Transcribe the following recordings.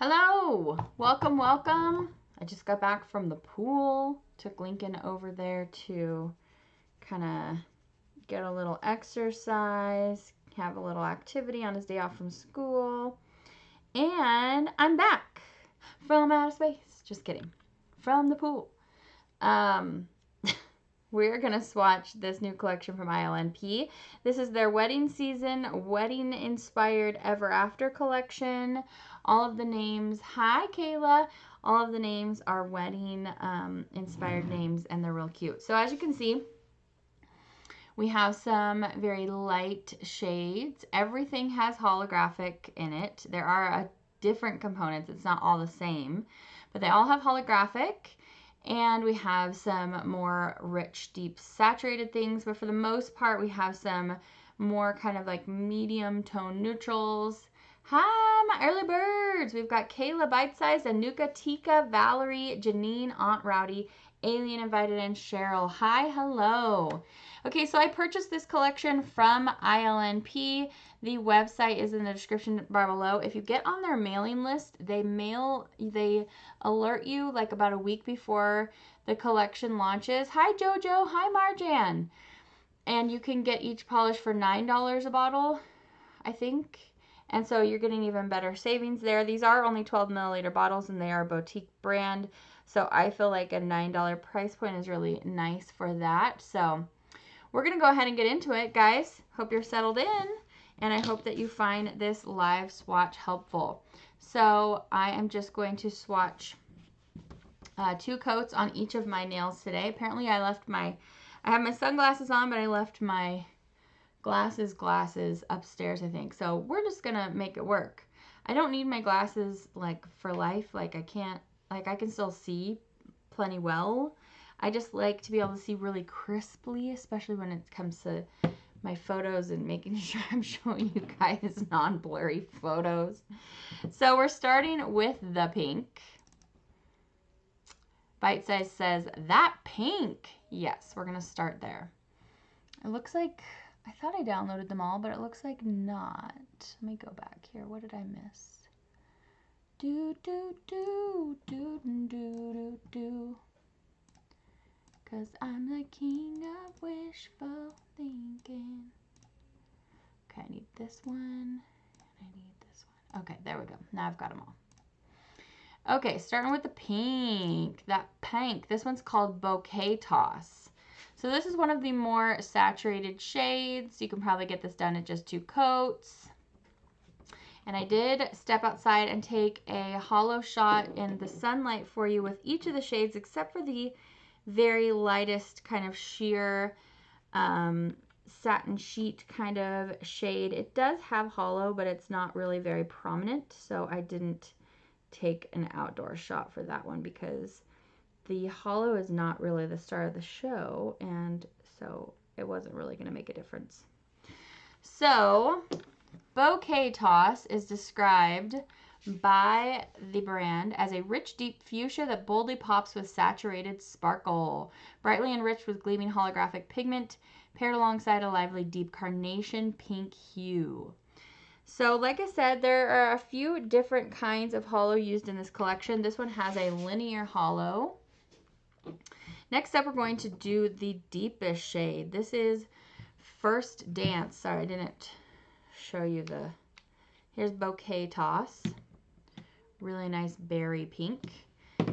Hello, welcome, welcome. I just got back from the pool. Took Lincoln over there to kind of get a little exercise, have a little activity on his day off from school. And I'm back from outer space. Just kidding. From the pool. We're going to swatch this new collection from ILNP. This is their wedding season, wedding inspired ever after collection. All of the names, hi Kayla, all of the names are wedding inspired names, and they're real cute. So as you can see, we have some very light shades. Everything has holographic in it. There are different components. It's not all the same, but they all have holographic. And we have some more rich, deep, saturated things. But for the most part, we have some more kind of like medium tone neutrals. Hi, my early birds. We've got Kayla, Bite Size, Anuka, Tika, Valerie, Janine, Aunt Rowdy, Alien Invited, and Cheryl. Hi, hello. Okay, so I purchased this collection from ILNP. The website is in the description bar below. If you get on their mailing list, they alert you like about a week before the collection launches. Hi, Jojo. Hi, Marjan. And you can get each polish for $9 a bottle, I think. And so you're getting even better savings there. These are only 12 milliliter bottles, and they are a boutique brand. So I feel like a $9 price point is really nice for that. So we're going to go ahead and get into it, guys. Hope you're settled in, and I hope that you find this live swatch helpful. So I am just going to swatch 2 coats on each of my nails today. Apparently I have my sunglasses on, but I left my glasses upstairs, I think. So we're just going to make it work. I don't need my glasses like for life. Like I can still see plenty well. I just like to be able to see really crisply, especially when it comes to my photos and making sure I'm showing you guys non-blurry photos. So we're starting with the pink. Bite Size says, that pink. Yes, we're going to start there. It looks like, I thought I downloaded them all, but it looks like not. Let me go back here. What did I miss? Do, do, do, do, do, do, do. 'Cause I'm the king of wishful thinking. Okay, I need this one, and I need this one. Okay, there we go. Now I've got them all. Okay, starting with the pink. That pink. This one's called Bouquet Toss. So this is one of the more saturated shades. You can probably get this done in just 2 coats. And I did step outside and take a holo shot in the sunlight for you with each of the shades, except for the very lightest kind of sheer satin sheet kind of shade. It does have holo, but it's not really very prominent, so I didn't take an outdoor shot for that one because the holo is not really the star of the show, and so it wasn't really going to make a difference. So Bouquet Toss is described by the brand as a rich, deep fuchsia that boldly pops with saturated sparkle. Brightly enriched with gleaming holographic pigment, paired alongside a lively, deep carnation pink hue. So like I said, there are a few different kinds of holo used in this collection. This one has a linear holo. Next up, we're going to do the deepest shade. This is First Dance. Sorry, I didn't show you the... Here's Bouquet Toss. Really nice berry pink.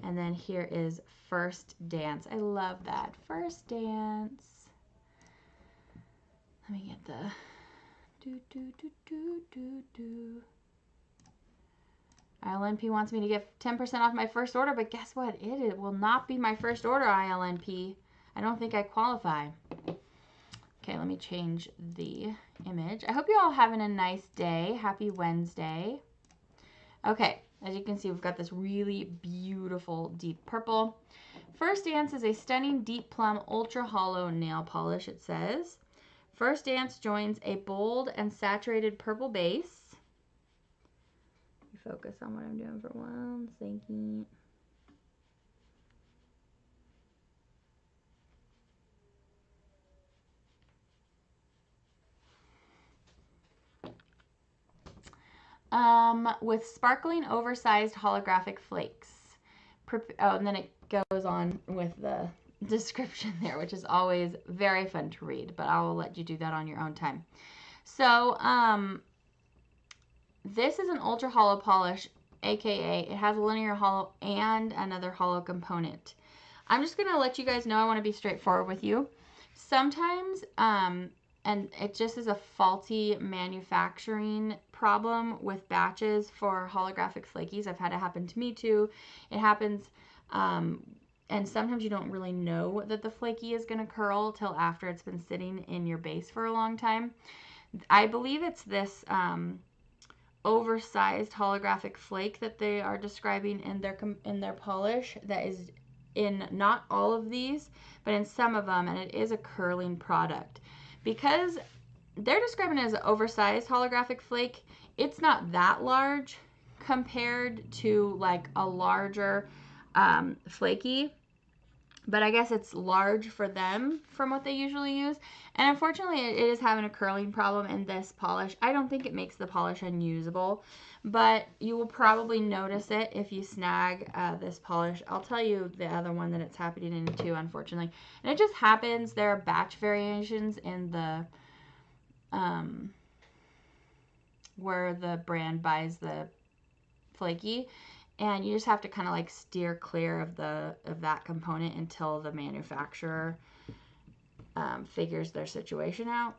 And then here is First Dance. I love that. First Dance. Let me get the do do do do do do. ILNP wants me to get 10% off my first order, but guess what? It will not be my first order, ILNP. I don't think I qualify. Okay, let me change the image. I hope you're all having a nice day. Happy Wednesday. Okay, as you can see, we've got this really beautiful deep purple. First Dance is a stunning deep plum ultra holo nail polish, it says. First Dance joins a bold and saturated purple base. Focus on what I'm doing for 1 second. With sparkling oversized holographic flakes. Oh, and then it goes on with the description there, which is always very fun to read, but I will let you do that on your own time. So, this is an ultra hollow polish, aka it has a linear hollow and another hollow component. I'm just going to let you guys know I want to be straightforward with you. Sometimes, and it just is a faulty manufacturing problem with batches for holographic flakies. I've had it happen to me too. It happens, and sometimes you don't really know that the flaky is going to curl till after it's been sitting in your base for a long time. I believe it's this oversized holographic flake that they are describing in their polish that is in not all of these, but in some of them, and it is a curling product. Because they're describing it as an oversized holographic flake, it's not that large compared to like a larger flaky, but I guess it's large for them from what they usually use. And unfortunately, it is having a curling problem in this polish. I don't think it makes the polish unusable, but you will probably notice it if you snag this polish. I'll tell you the other one that it's happening in too, unfortunately. And it just happens. There are batch variations in the where the brand buys the flaky, and you just have to kind of like steer clear of that component until the manufacturer figures their situation out.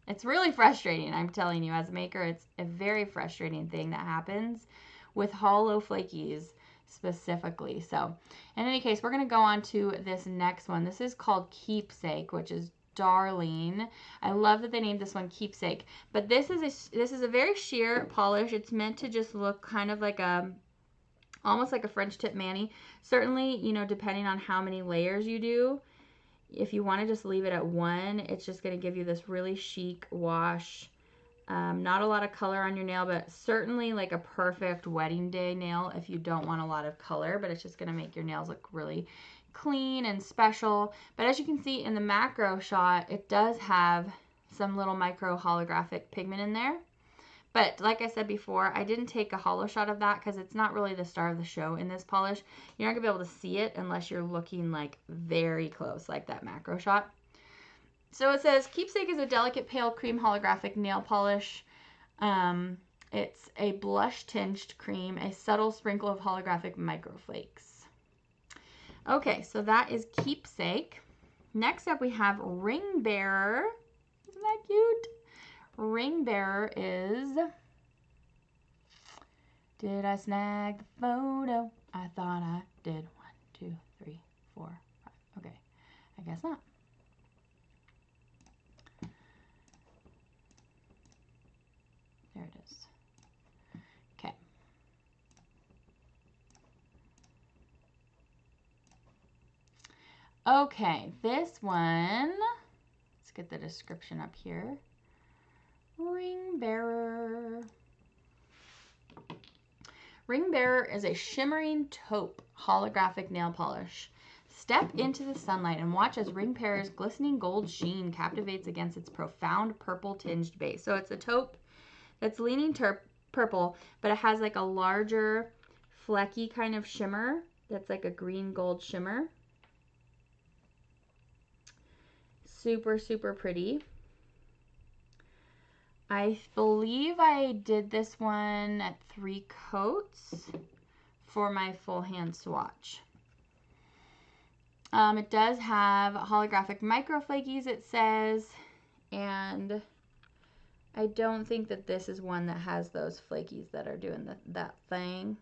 It's really frustrating, I'm telling you, as a maker. It's a very frustrating thing that happens with hollow flakies specifically. So in any case, we're going to go on to this next one. This is called Keepsake, which is darling. I love that they named this one Keepsake. But this is a very sheer polish. It's meant to just look kind of like almost like a French tip mani. Certainly, you know, depending on how many layers you do, if you want to just leave it at one, it's just going to give you this really chic wash. Not a lot of color on your nail, but certainly like a perfect wedding day nail if you don't want a lot of color, but it's just going to make your nails look really clean and special. But as you can see in the macro shot, it does have some little micro holographic pigment in there. But like I said before, I didn't take a holo shot of that because it's not really the star of the show in this polish. You're not going to be able to see it unless you're looking like very close, like that macro shot. So it says, Keepsake is a delicate pale cream holographic nail polish. It's a blush tinged cream, a subtle sprinkle of holographic microflakes. Okay, so that is Keepsake. Next up we have Ring Bearer. Isn't that cute? Ring Bearer is, did I snag the photo? I thought I did. 1, 2, 3, 4, 5. Okay, I guess not. There it is. Okay. Okay, this one, let's get the description up here. Ring Bearer. Ring Bearer is a shimmering taupe holographic nail polish. Step into the sunlight and watch as Ring Bearer's glistening gold sheen captivates against its profound purple tinged base. So it's a taupe that's leaning purple, but it has like a larger flecky kind of shimmer that's like a green gold shimmer. Super, super pretty. I believe I did this one at 3 coats for my full hand swatch. It does have holographic microflakies, it says, and I don't think that this is one that has those flakies that are doing that thing.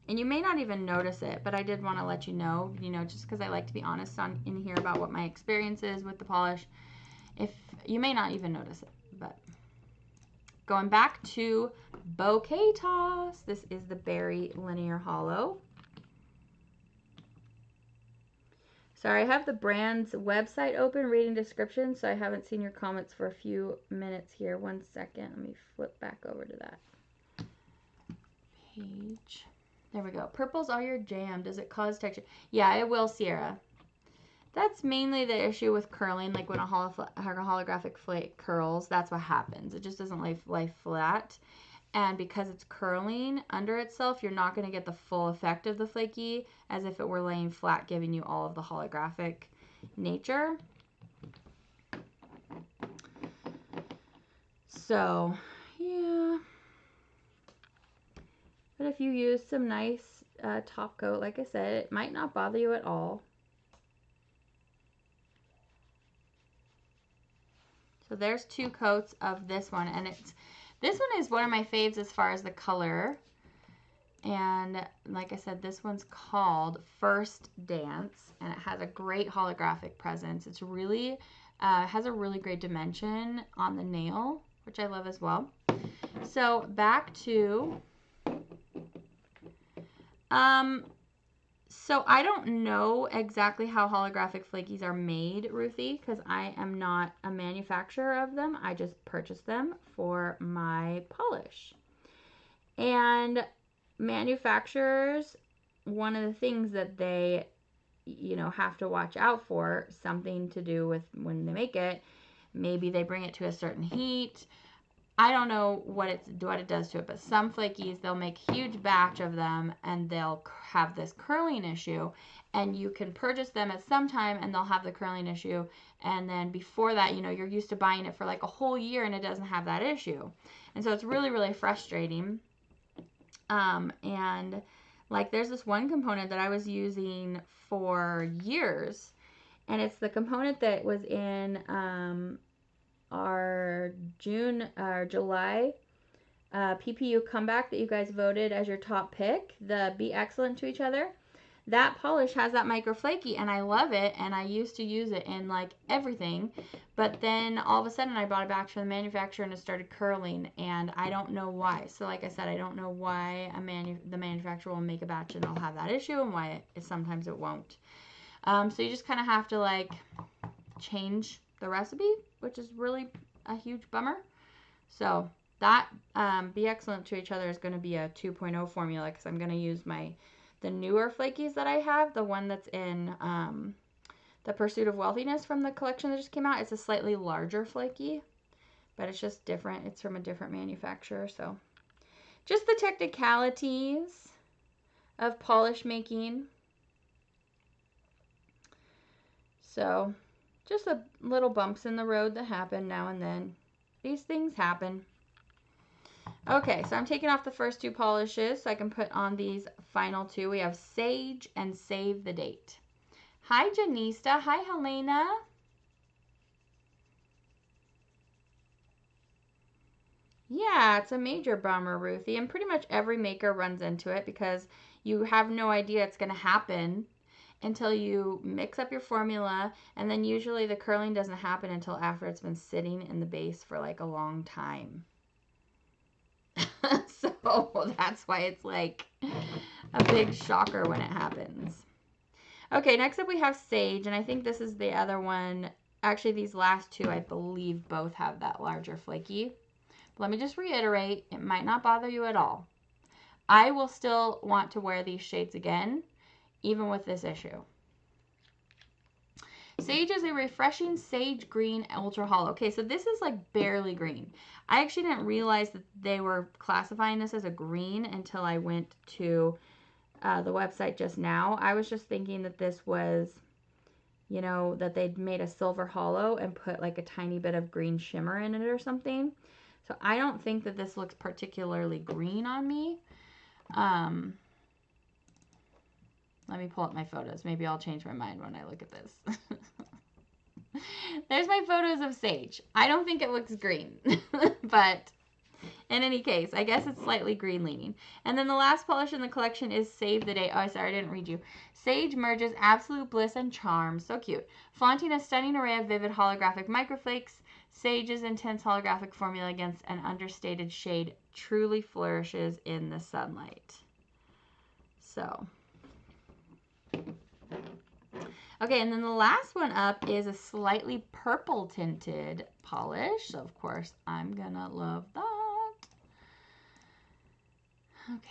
And you may not even notice it, but I did want to let you know, just because I like to be honest in here about what my experience is with the polish. If you may not even notice it, but going back to Bouquet Toss, this is the Berry Linear Holo. Sorry, I have the brand's website open, reading description, so I haven't seen your comments for a few minutes here. 1 second, let me flip back over to that page. There we go. Purples are your jam. Does it cause texture? Yeah, it will, Sierra. That's mainly the issue with curling. Like when a holographic flake curls, that's what happens. It just doesn't lay flat. And because it's curling under itself, you're not going to get the full effect of the flaky as if it were laying flat, giving you all of the holographic nature. So, yeah. But if you use some nice top coat, like I said, it might not bother you at all. So there's 2 coats of this one, and this one is one of my faves as far as the color. And like I said, this one's called First Dance, and it has a great holographic presence. It's really has a really great dimension on the nail, which I love as well. So back to so I don't know exactly how holographic flakies are made, Ruthie, because I am not a manufacturer of them. I just purchased them for my polish. And manufacturers, one of the things that they, you know, have to watch out for, something to do with when they make it, maybe they bring it to a certain heat. I don't know what it does to it, but some flakies, they'll make a huge batch of them and they'll have this curling issue, and you can purchase them at some time and they'll have the curling issue, and then before that, you know, you're used to buying it for like a whole year and it doesn't have that issue. And so it's really, really frustrating. And like there's this one component that I was using for years, and it's the component that was in our July PPU comeback that you guys voted as your top pick, the Be Excellent to Each Other. That polish has that micro flaky, and I love it, and I used to use it in like everything, but then all of a sudden I brought it back to the manufacturer and it started curling, and I don't know why. So like I said, I don't know why the manufacturer will make a batch and I'll have that issue, and why sometimes it won't. So you just kind of have to like change the recipe, which is really a huge bummer. So that Be Excellent to Each Other is going to be a 2.0 formula, because I'm going to use the newer flakies that I have. The one that's in the Pursuit of Wealthiness from the collection that just came out. It's a slightly larger flaky, but it's just different. It's from a different manufacturer. So just the technicalities of polish making. So just a little bumps in the road that happen now and then. These things happen. Okay, so I'm taking off the first 2 polishes so I can put on these final 2. We have Sage and Save the Date. Hi, Janista. Hi, Helena. Yeah, it's a major bummer, Ruthie, and pretty much every maker runs into it, because you have no idea it's going to happen until you mix up your formula, and then usually the curling doesn't happen until after it's been sitting in the base for like a long time. So that's why it's like a big shocker when it happens. Okay, next up we have Sage, and I think this is the other one. Actually, these last 2, I believe, both have that larger flaky. But let me just reiterate, it might not bother you at all. I will still want to wear these shades again, even with this issue. Sage is a refreshing sage green ultra holo. Okay, so this is like barely green. I actually didn't realize that they were classifying this as a green until I went to the website just now. I was just thinking that this was, you know, that they'd made a silver holo and put like a tiny bit of green shimmer in it or something. So I don't think that this looks particularly green on me. Let me pull up my photos. Maybe I'll change my mind when I look at this. There's my photos of Sage. I don't think it looks green, but in any case, I guess it's slightly green leaning. And then the last polish in the collection is Save the Day. Oh, sorry, I didn't read you. Sage merges absolute bliss and charm. So cute. Flaunting a stunning array of vivid holographic microflakes, Sage's intense holographic formula against an understated shade truly flourishes in the sunlight. So... okay, and then the last one up is a slightly purple tinted polish. So, of course, I'm gonna love that. Okay,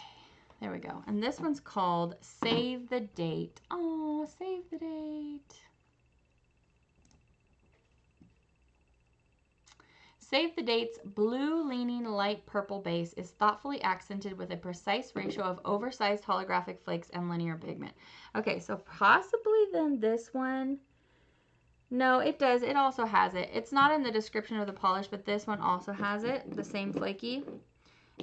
there we go. And this one's called Save the Date. Oh, Save the Date. Save the Date's blue-leaning light purple base is thoughtfully accented with a precise ratio of oversized holographic flakes and linear pigment. Okay, so possibly then this one. No, it does. It also has it. It's not in the description of the polish, but this one also has it, the same flaky.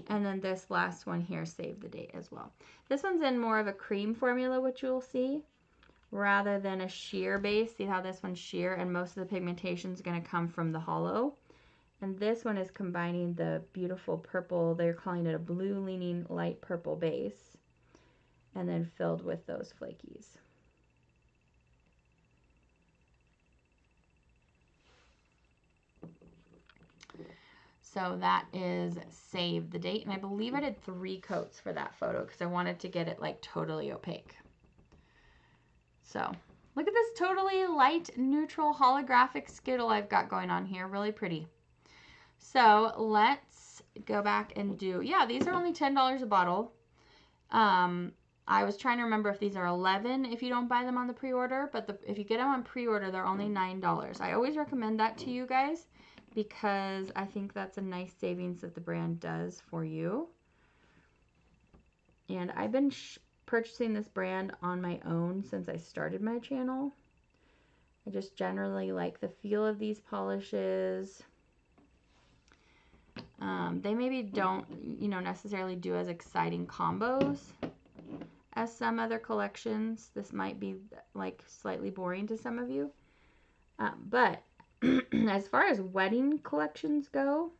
And then this last one here, Save the Date as well. This one's in more of a cream formula, which you'll see, rather than a sheer base. See how this one's sheer, and most of the pigmentation is going to come from the Holo. And this one is combining the beautiful purple, they're calling it a blue-leaning light purple base, and then filled with those flakies. So that is Save the Date, and I believe I did 3 coats for that photo because I wanted to get it like totally opaque. So look at this totally light, neutral, holographic Skittle I've got going on here. Really pretty. So let's go back and do, yeah, these are only $10 a bottle. I was trying to remember if these are $11 if you don't buy them on the pre-order, but if you get them on pre-order, they're only $9. I always recommend that to you guys because I think that's a nice savings that the brand does for you. And I've been purchasing this brand on my own since I started my channel. I just generally like the feel of these polishes. They maybe don't, you know, necessarily do as exciting combos as some other collections. This might be like slightly boring to some of you. But as far as wedding collections go,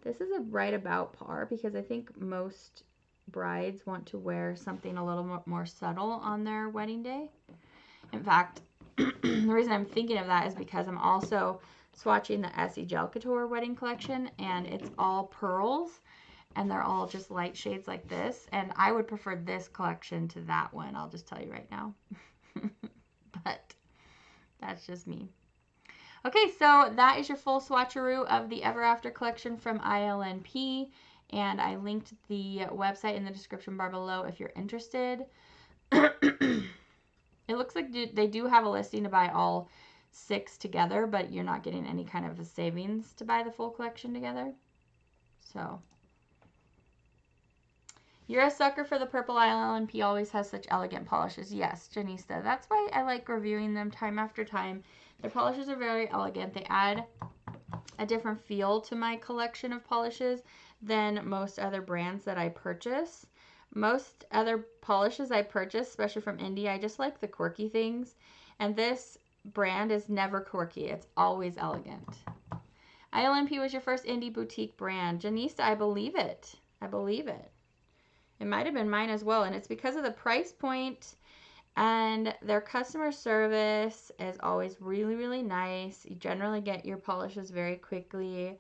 this is a right about par because I think most brides want to wear something a little more subtle on their wedding day. In fact, the reason I'm thinking of that is because I'm also swatching the Essie Gel Couture wedding collection, and it's all pearls, and they're all just light shades like this, and I would prefer this collection to that one, I'll just tell you right now. But that's just me. Okay, so that is your full swatcheroo of the Ever After collection from ILNP, and I linked the website in the description bar below if you're interested. It looks like they do have a listing to buy all 6 together, but you're not getting any kind of a savings to buy the full collection together. So you're a sucker for the purple. ILNP always has such elegant polishes. Yes, Janista. That's why I like reviewing them time after time. Their polishes are very elegant. They add a different feel to my collection of polishes than most other brands that I purchase. Most other polishes I purchase, especially from Indie, I just like the quirky things. And this brand is never quirky. It's always elegant. ILNP was your first indie boutique brand. Janista, I believe it. I believe it. It might have been mine as well. And it's because of the price point, and their customer service is always really, really nice. You generally get your polishes very quickly.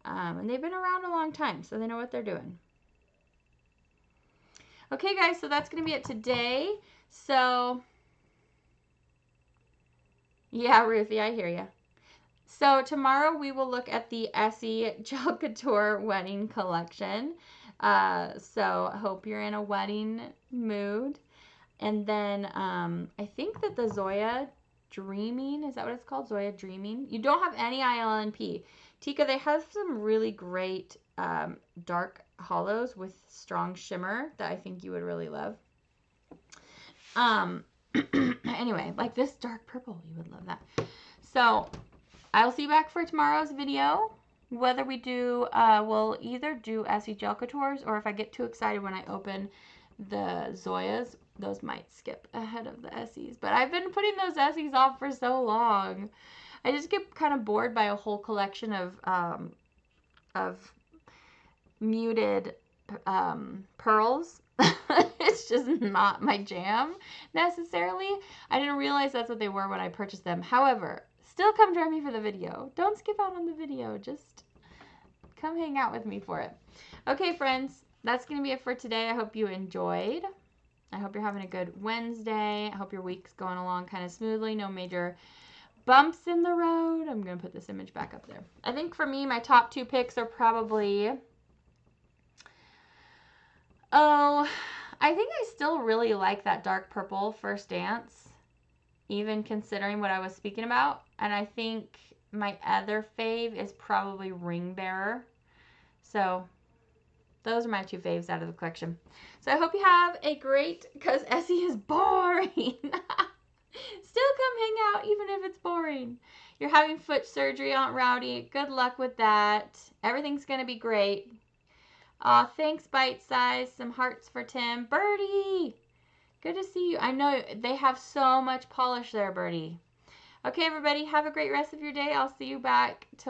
And they've been around a long time, so they know what they're doing. Okay, guys, so that's going to be it today. So yeah, Ruthie, I hear you. So tomorrow we will look at the Essie Gel Couture wedding collection. So I hope you're in a wedding mood. And then I think that the Zoya Dreaming, is that what it's called? Zoya Dreaming. You don't have any ILNP. Tika, they have some really great dark holos with strong shimmer that I think you would really love. Anyway, like this dark purple, you would love that. So I'll see you back for tomorrow's video. Whether we do, we'll either do Essie Gel Coutures, or if I get too excited when I open the Zoyas, those might skip ahead of the Essies. But I've been putting those Essies off for so long. I just get kind of bored by a whole collection of muted pearls. It's just not my jam necessarily. I didn't realize that's what they were when I purchased them. However, still come join me for the video. Don't skip out on the video. Just come hang out with me for it. Okay, friends, that's going to be it for today. I hope you enjoyed. I hope you're having a good Wednesday. I hope your week's going along kind of smoothly. No major bumps in the road. I'm going to put this image back up there. I think for me, my top 2 picks are probably... Oh, I think I still really like that dark purple First Dance, even considering what I was speaking about. And I think my other fave is probably Ring Bearer. So those are my two faves out of the collection. So I hope you have a great, because Essie is boring. Still come hang out even if it's boring. You're having foot surgery, Aunt Rowdy. Good luck with that. Everything's going to be great. Aw, thanks, Bite Size. Some hearts for Tim. Birdie! Good to see you. I know they have so much polish there, Birdie. Okay, everybody, have a great rest of your day. I'll see you back tomorrow.